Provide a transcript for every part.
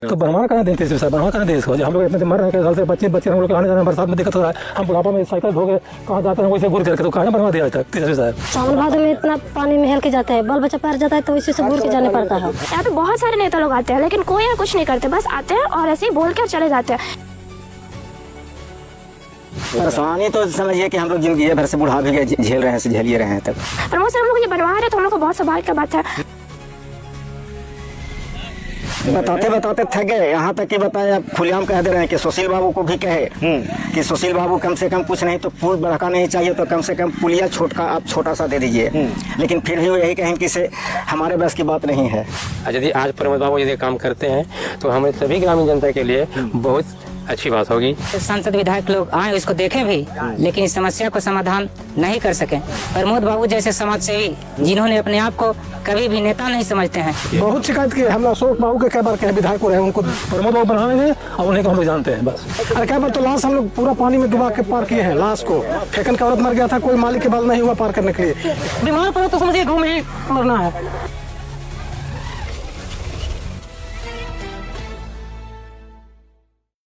तो बनवा कहाँ देते सर, बनवा कहाँ दे इसको। हम लोग इतने मर रहे हैं, साल से बच्चे हम लोग आने जाने बरसात में दिक्कत हो रहा है। हम बुढ़ापा में साइकिल धो के कहाँ जाते हैं वैसे घूर करके, तो कहाँ बनवा दिया तक साहब। सावन भादो में इतना पानी में हेल के जाता है, बाल बच्चा पैर जाता है तो इसी से घूर के जाने पड़ता है। यहाँ पे बहुत सारे नेता लोग आते हैं लेकिन कोई यहाँ कुछ नहीं करते, बस आते हैं और ऐसे ही बोल के चले जाते हैं। परेशानी तो समझिए कि हम लोग जिंदगी भर से बुढ़ा भी झेल रहे हैं, झेल ही रहे हैं तक। प्रमोशन हम लोग ये बनवा रहे हैं तो हम लोग को बहुत सौभाग्य का बात है। बताते बताते थक गए, यहाँ तक कि बताए अब खुलेआम कह दे रहे हैं कि सुशील बाबू को भी कहे कि सुशील बाबू कम से कम कुछ नहीं तो पुल बड़का नहीं चाहिए तो कम से कम पुलिया आप छोटा सा दे दीजिए। लेकिन फिर भी वो यही कहें कि से हमारे बस की बात नहीं है। यदि आज प्रमोद बाबू यदि काम करते हैं तो हमें सभी ग्रामीण जनता के लिए बहुत अच्छी बात होगी। सांसद विधायक लोग आए इसको देखें भी, लेकिन इस समस्या को समाधान नहीं कर सके। प्रमोद बाबू जैसे समाज सेवी जिन्होंने अपने आप को कभी भी नेता नहीं समझते हैं। बहुत शिकायत की हम अशोक बाबू के कई बार कहे विधायक को रहे, उनको प्रमोद बाबू बनाने और उन्हें को हम लोग जानते हैं बस। अरे कई बार तो लाश हम लोग पूरा पानी में डुबा के पार किए हैं। लाश को फेंकन का औरत मर गया था, कोई मालिक के बाल नहीं हुआ पार करने के लिए। बीमार पड़े तो समझिए घूम ही मरना है।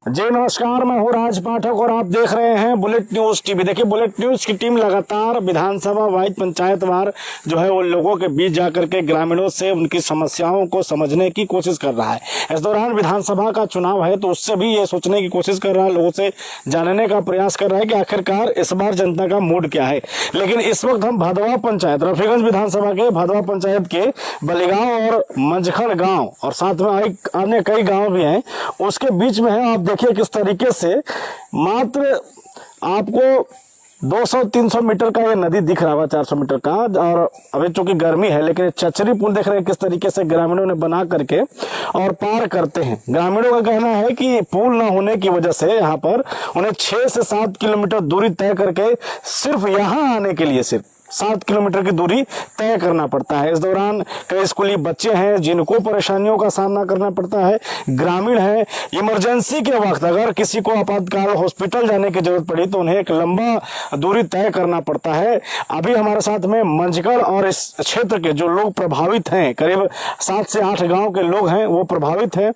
जी नमस्कार, मैं हूँ राज पाठक और आप देख रहे हैं बुलेट न्यूज टीवी। देखिए बुलेट न्यूज की टीम लगातार विधानसभा वाइज पंचायत वार जो है वो लोगों के बीच जाकर के ग्रामीणों से उनकी समस्याओं को समझने की कोशिश कर रहा है। इस दौरान विधानसभा का चुनाव है तो उससे भी ये सोचने की कोशिश कर रहा है, लोगों से जानने का प्रयास कर रहा है कि आखिरकार इस बार जनता का मूड क्या है। लेकिन इस वक्त हम भदवा पंचायत रफीगंज विधानसभा के भदवा पंचायत के बलिगांव और मंझखड़ गाँव और साथ में अन्य कई गाँव भी हैं, उसके बीच में है। आप देखिए किस तरीके से मात्र आपको 200-300 मीटर का ये नदी दिख रहा है, 400 मीटर का। और अभी चूंकि गर्मी है लेकिन चचरी पुल देख रहे हैं किस तरीके से ग्रामीणों ने बना करके और पार करते हैं। ग्रामीणों का कहना है कि पुल न होने की वजह से यहाँ पर उन्हें 6 से 7 किलोमीटर दूरी तय करके सिर्फ यहाँ आने के लिए सिर्फ 7 किलोमीटर की दूरी तय करना पड़ता है। इस दौरान कई स्कूली बच्चे हैं जिनको परेशानियों का सामना करना पड़ता है, ग्रामीण हैं। इमरजेंसी के वक्त अगर किसी को आपातकाल हॉस्पिटल जाने की जरूरत पड़ी तो उन्हें एक लंबा दूरी तय करना पड़ता है। अभी हमारे साथ में मंझगढ़ और इस क्षेत्र के जो लोग प्रभावित हैं, करीब 7 से 8 गाँव के लोग हैं वो प्रभावित हैं,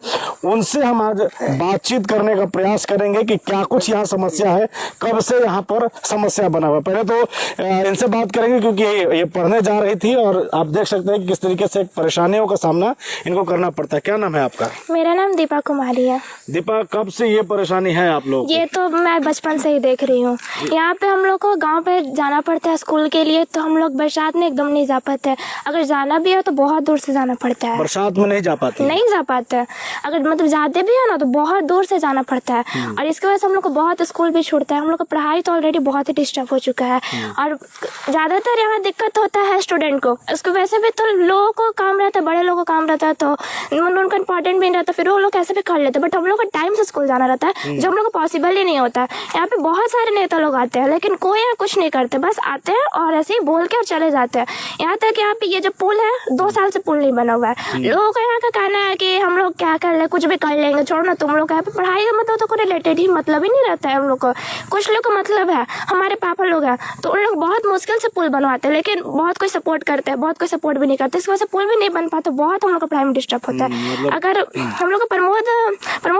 उनसे हम आज बातचीत करने का प्रयास करेंगे कि क्या कुछ यहाँ समस्या है, कब से यहाँ पर समस्या बना हुआ। पहले तो इनसे बात करेंगे क्योंकि ये पढ़ने जा रही थी और आप देख सकते हैं कि किस तरीके से परेशानियों का सामना इनको करना पड़ता है। क्या नाम है आपका? मेरा नाम दीपा कुमारी है। दीपा, कब से ये परेशानी है आप लोग? ये तो मैं बचपन से ही देख रही हूँ। यहाँ पे हम लोग को गांव पे जाना पड़ता है स्कूल के लिए, तो हम लोग बरसात में एकदम नहीं जा पाते। अगर जाना भी है तो बहुत दूर से जाना पड़ता है। बरसात में नहीं जा पाते? नहीं जा पाते। अगर मतलब जाते भी है ना तो बहुत दूर से जाना पड़ता है और इसकी वजह से हम लोग को बहुत स्कूल भी छूटता है। हम लोग का पढ़ाई तो ऑलरेडी बहुत ही डिस्टर्ब हो चुका है और ज्यादातर यहाँ दिक्कत होता है स्टूडेंट को। उसको वैसे भी तो लोगों को काम रहता है, बड़े लोगों को काम रहता है तो उनका इंपॉर्टेंट भी नहीं रहता, फिर वो लोग कैसे भी कर लेते हैं। बट हम लोग को टाइम से स्कूल जाना रहता है जो हम लोग को पॉसिबल ही नहीं होता है। यहाँ पे बहुत सारे नेता लोग आते हैं लेकिन कोई यहाँ कुछ नहीं करते, बस आते हैं और ऐसे ही बोल के और चले जाते हैं। यहाँ तक यहाँ पे ये जो पुल है 2 साल से पुल नहीं बना हुआ है। लोगों का यहाँ का कहना है कि हम लोग क्या कर ले, कुछ भी कर लेंगे, छोड़ो ना तुम लोग का। यहाँ पे पढ़ाई का मतलब तो कोई रिलेटेड ही मतलब ही नहीं रहता है हम लोग को। कुछ लोग का मतलब है, हमारे पापा लोग हैं तो उन लोग बहुत मुश्किल से पुल बनवाते हैं लेकिन बहुत कोई सपोर्ट करते हैं, बहुत कोई सपोर्ट भी नहीं करते। इस वजह से पुल भी नहीं बन पाता, बहुत हम लोग का पढ़ाई में डिस्टर्ब होता है। अगर हम लोग का प्रमोद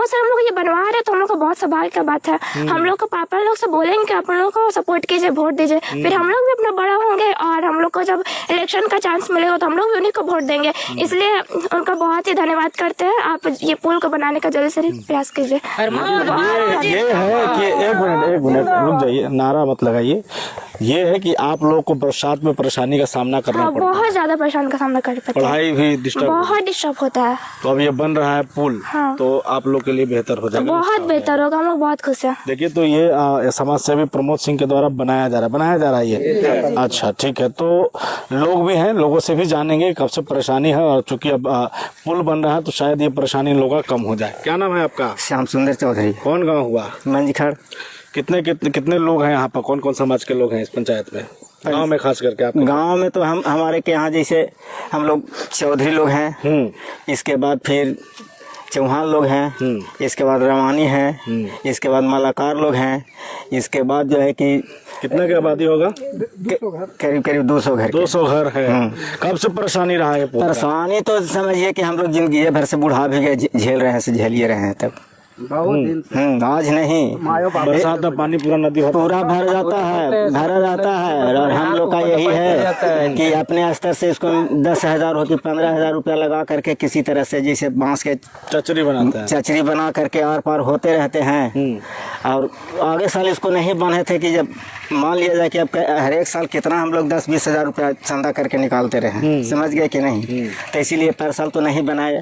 से हम लोग ये बनवा रहे तो हम लोग को बहुत सौभाग्य का बात है। हम लोग को पापा लोग से बोलेंगे कि आप लोग को सपोर्ट कीजिए, वोट दीजिए, फिर हम लोग भी अपना बड़ा होंगे और हम लोग को जब इलेक्शन का चांस मिलेगा तो हम लोग भी उन्हीं को वोट देंगे। इसलिए उनका बहुत ही धन्यवाद करते हैं। आप ये पुल को बनाने का जल्दी से प्रयास कीजिए। ये है कि एक मिनट रुक जाइए, नारा मत लगाइए। ये है कि आप लोग को बरसात में परेशानी का सामना करना पड़ता है, बहुत ज्यादा परेशानी का सामना करना पड़ता है, पढ़ाई भी डिस्टर्ब, बहुत डिस्टर्ब होता है। तो अब ये बन रहा है पुल तो आप लोग के लिए बेहतर हो जाएगा, बहुत बेहतर होगा, हम लोग बहुत खुश हैं। देखिए तो ये समाज सेवी प्रमोद सिंह के द्वारा बनाया जा रहा है ये। अच्छा ठीक है, तो लोग भी हैं, लोगों से भी जानेंगे कब से परेशानी है और चूंकि अब पुल बन रहा है तो शायद ये परेशानी लोगों का कम हो जाए। क्या नाम है आपका? श्याम सुंदर चौधरी। कौन गाँव हुआ? मंझखड़। कितने लोग हैं यहाँ पर? कौन कौन समाज के लोग हैं इस पंचायत में, गांव में खास करके? आप गांव में तो हमारे के यहाँ जैसे हम लोग चौधरी लोग हैं, इसके बाद फिर चौहान लोग हैं, इसके बाद रवानी हैं, इसके बाद मलाकार लोग हैं, इसके बाद जो है कि कितना की आबादी होगा? करीब करीब 200 घर 200 घर है। कब से परेशानी रहा है? परेशानी तो समझिए कि हम लोग जिंदगी भर से बुढ़ा भी गए, झेल रहे हैं, से झेलिए रहे हैं तब बहुत दिन। आज नहीं, बरसात में पानी पूरा नदी पूरा भर जाता है, भरा जाता है। और हम लोग का यही है कि अपने स्तर से इसको 10,000 हो कि 15,000 रुपया लगा करके किसी तरह से जैसे बांस के चचरी बनाते हैं, चचरी बना करके आर पार होते रहते हैं। और आगे साल इसको नहीं बने थे कि जब मान लिया जाए कि अब हर एक साल कितना हम लोग 10-20 हज़ार रुपया चंदा करके निकालते रहे, समझ गए कि नहीं। तो इसीलिए पर साल तो नहीं बनाए,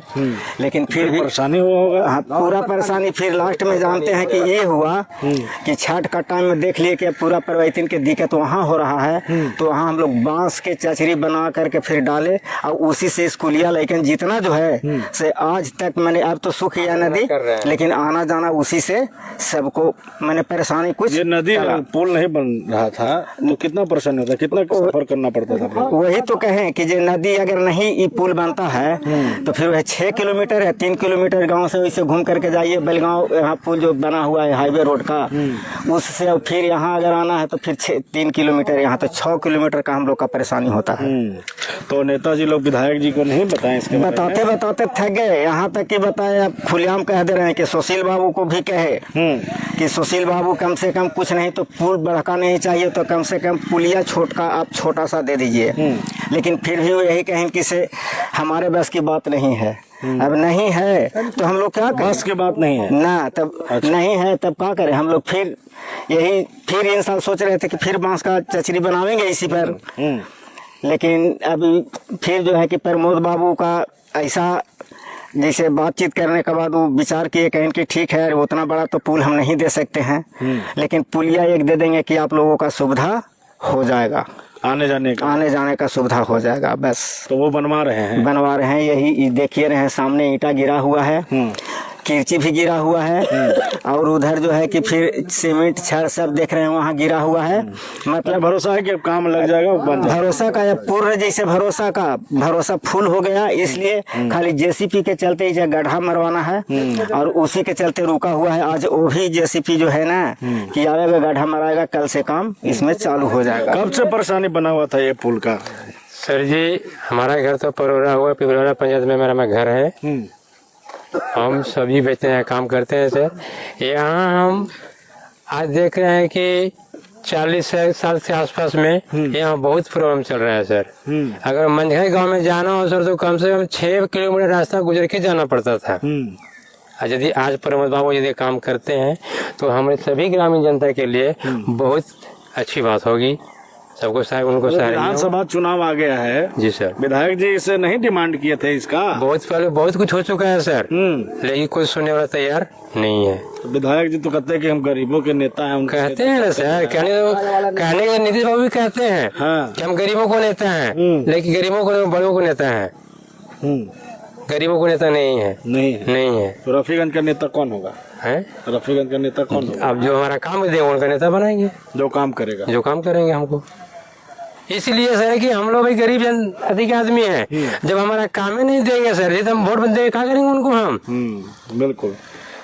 लेकिन फिर भी परेशानी हुआ होगा। हाँ, पूरा परेशानी। फिर लास्ट में जानते हैं कि ये हुआ कि छठ का टाइम में देख लिए कि पूरा परवैतिन के दिक्कत वहाँ हो रहा है, तो वहाँ हम लोग बांस के चचरी बना करके फिर डाले और उसी से स्कूलिया, लेकिन जितना जो है से आज तक मैंने, अब तो सूख गया नदी, लेकिन आना जाना उसी से सबको मैंने परेशानी कुछ। ये नदी पुल नहीं बन रहा था तो कितना परेशानी होता, कितना सफर करना पड़ता था? वही तो कहें कि जो नदी अगर नहीं ये पुल बनता है तो फिर वह 6 किलोमीटर है, 3 किलोमीटर गांव से वैसे घूम करके जाइए बेलगांव, यहाँ पुल जो बना हुआ है हाईवे रोड का, उससे फिर यहाँ अगर आना है तो फिर 3 किलोमीटर, यहाँ तो 6 किलोमीटर का हम लोग का परेशानी होता है। तो नेताजी लोग विधायक जी को नहीं बताएं इसके बारे में? बताते बताते थक गए, यहाँ तक कि बताए, अब खुलेआम कह दे रहे हैं कि सुशील बाबू को भी कहे कि सुशील बाबू कम से कम कुछ नहीं तो पुल बढ़का नहीं चाहिए तो कम से कम पुलिया आप छोटा सा दे दीजिए। लेकिन फिर भी वो यही कहें कि से हमारे बस की बात नहीं है। अब नहीं है तो हम लोग क्या करें? बस की बात नहीं है ना, तब नहीं है तब क्या करें हम लोग। फिर इन साल सोच रहे थे कि फिर बांस का चचरी बनावेंगे इसी पर, लेकिन अभी फिर जो है कि प्रमोद बाबू का ऐसा जैसे बातचीत करने के बाद वो विचार किए, कहें कि ठीक है उतना बड़ा तो पुल हम नहीं दे सकते हैं, लेकिन पुलिया एक दे देंगे कि आप लोगों का सुविधा हो जाएगा, आने जाने का सुविधा हो जाएगा बस। तो वो बनवा रहे हैं यही देखिए रहे हैं, सामने ईंटा गिरा हुआ है, किरची भी गिरा हुआ है, और उधर जो है कि फिर सीमेंट छड़ सब देख रहे हैं वहाँ गिरा हुआ है। मतलब भरोसा है कि अब काम लग जाएगा, भरोसा का पूर्ण जैसे भरोसा फुल हो गया, इसलिए खाली जेसीपी के चलते ही गड्ढा मरवाना है और उसी के चलते रुका हुआ है। आज वो भी जेसीपी जो है ना कि आएगा गड्ढा मराएगा, कल से काम इसमें चालू हो जाएगा। कब से परेशानी बना हुआ था ये पुल का? सर जी हमारा घर तो परोरा हुआ, पिपरोरा पंचायत में मेरा घर है, हम सभी बेचते हैं, काम करते हैं सर। यहाँ हम आज देख रहे हैं कि 40 साल से आसपास में यहाँ बहुत प्रॉब्लम चल रहा है सर। अगर मंझे गांव में जाना हो सर तो कम से कम 6 किलोमीटर रास्ता गुजर के जाना पड़ता था। यदि आज प्रमोद बाबू यदि काम करते हैं तो हमारे सभी ग्रामीण जनता के लिए बहुत अच्छी बात होगी। सबको साहब उनको विधानसभा चुनाव आ गया है जी सर, विधायक जी इसे नहीं डिमांड किए थे इसका? बहुत पहले बहुत कुछ हो चुका है सर, लेकिन कोई सुनने वाला तैयार नहीं है। तो विधायक जी तो कहते हैं कि हम गरीबों के नेता हैं। कहते हैं ना सर, कहने के नीतीश बाबू भी कहते हैं कि हम गरीबों को नेता हैं, लेकिन गरीबों को बड़ों को नेता है, गरीबों को नेता नहीं है। तो रफीगंज का नेता कौन होगा? रफीगंज का नेता कौन होगा? अब जो हमारा काम देंगे उनका नेता बनाएंगे, जो काम करेंगे हमको। इसलिए सर कि हम लोग भी गरीब अधिक आदमी हैं, जब हमारा काम ही नहीं देंगे सर तो हम वोट देंगे क्या करेंगे उनको हम? बिल्कुल।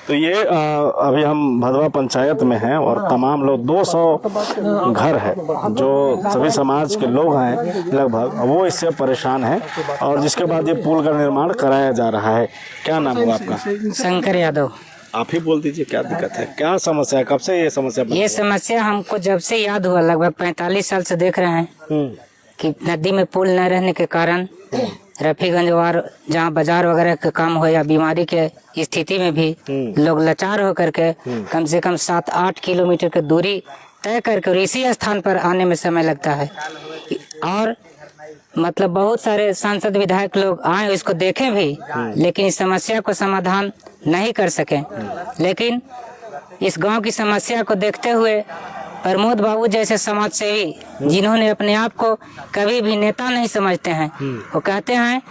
तो ये अभी हम भदवा पंचायत में हैं और तमाम लोग 200 घर है जो सभी समाज के लोग हैं लगभग, वो इससे परेशान हैं और जिसके बाद ये पुल का निर्माण कराया जा रहा है। क्या नाम हुआ आपका? शंकर यादव। आप ही बोल दीजिए क्या दिक्कत है, क्या समस्या है, कब से ये समस्या? ये समस्या हमको जब से याद हुआ, लगभग 45 साल से देख रहे हैं कि नदी में पुल न रहने के कारण रफीगंज और जहाँ बाजार वगैरह का काम हो या बीमारी के स्थिति में भी लोग लाचार होकर के कम से कम 7-8 किलोमीटर की दूरी तय करके इसी स्थान पर आने में समय लगता है। और मतलब बहुत सारे सांसद विधायक लोग आए इसको देखें भी, लेकिन इस समस्या को समाधान नहीं कर सके। लेकिन इस गांव की समस्या को देखते हुए प्रमोद बाबू जैसे समाज सेवी जिन्होंने अपने आप को कभी भी नेता नहीं समझते हैं, वो कहते हैं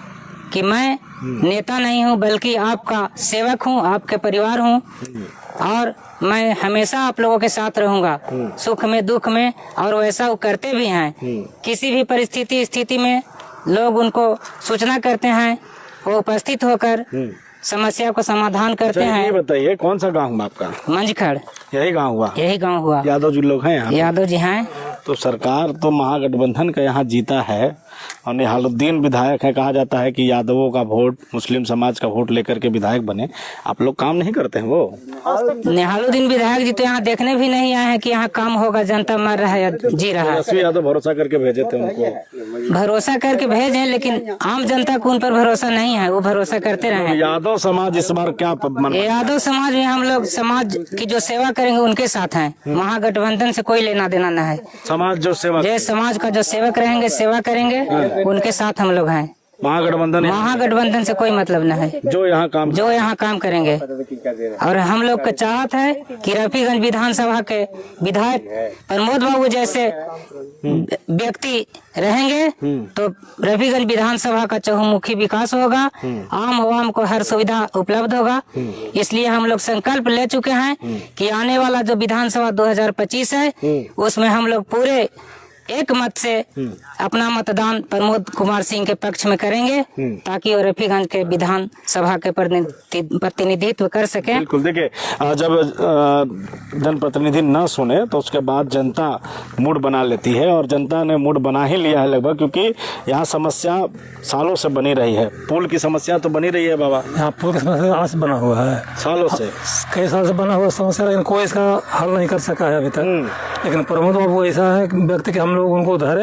कि मैं नेता नहीं हूं बल्कि आपका सेवक हूं, आपके परिवार हूं और मैं हमेशा आप लोगों के साथ रहूंगा, सुख में दुख में। और वैसा वो करते भी हैं। किसी भी स्थिति में लोग उनको सूचना करते हैं, वो उपस्थित होकर समस्या को समाधान करते ये हैं। बताइए कौन सा गाँव हुआ आपका? मंझखड़ यही गाँव हुआ? यही गांव हुआ। यादव जी लोग हैं यहाँ? यादव जी हैं। तो सरकार तो महागठबंधन का यहाँ जीता है और निहालुद्दीन विधायक है। कहा जाता है कि यादवों का वोट, मुस्लिम समाज का वोट लेकर के विधायक बने। आप लोग काम नहीं करते हैं? वो निहालुद्दीन विधायक जी तो यहाँ देखने भी नहीं आए हैं कि यहाँ काम होगा, जनता मर रहा है या जी रहा है। तेजस्वी यादव भरोसा करके भेजे थे उनको। भरोसा करके भेजे, लेकिन आम जनता को उन पर भरोसा नहीं है, वो भरोसा करते रहे। यादव समाज इस बार क्या यादव समाज में हम लोग समाज की जो सेवा करेंगे उनके साथ हैं। महागठबंधन से कोई लेना देना न है। समाज जो सेवा, जो समाज का जो सेवक रहेंगे, सेवा करेंगे, उनके साथ हम लोग हैं। महागठबंधन से कोई मतलब न है। जो यहाँ काम करेंगे। और हम लोग का चाहत है कि रफीगंज विधानसभा के विधायक प्रमोद बाबू जैसे व्यक्ति रहेंगे तो रफीगंज विधानसभा का चहुमुखी विकास होगा, आम आवाम को हर सुविधा उपलब्ध होगा। इसलिए हम लोग संकल्प ले चुके हैं कि आने वाला जो विधानसभा 2025 है उसमें हम लोग पूरे एक मत से अपना मतदान प्रमोद कुमार सिंह के पक्ष में करेंगे ताकि वो रफीगंज के विधान सभा के प्रतिनिधित्व कर सके। बिल्कुल, देखिए जब जनप्रतिनिधि न सुने तो उसके बाद जनता मूड बना लेती है और जनता ने मूड बना ही लिया है लगभग, क्योंकि यहाँ समस्या सालों से बनी रही है। पुल की समस्या तो बनी रही है बाबा। यहाँ पुल की समस्या आज से बना हुआ है, सालों से, कई साल से बना हुआ समस्या, लेकिन कोई इसका हल नहीं कर सका है अभी तक। लेकिन प्रमोद बाबू ऐसा है व्यक्ति कि हम लोग उनको धरे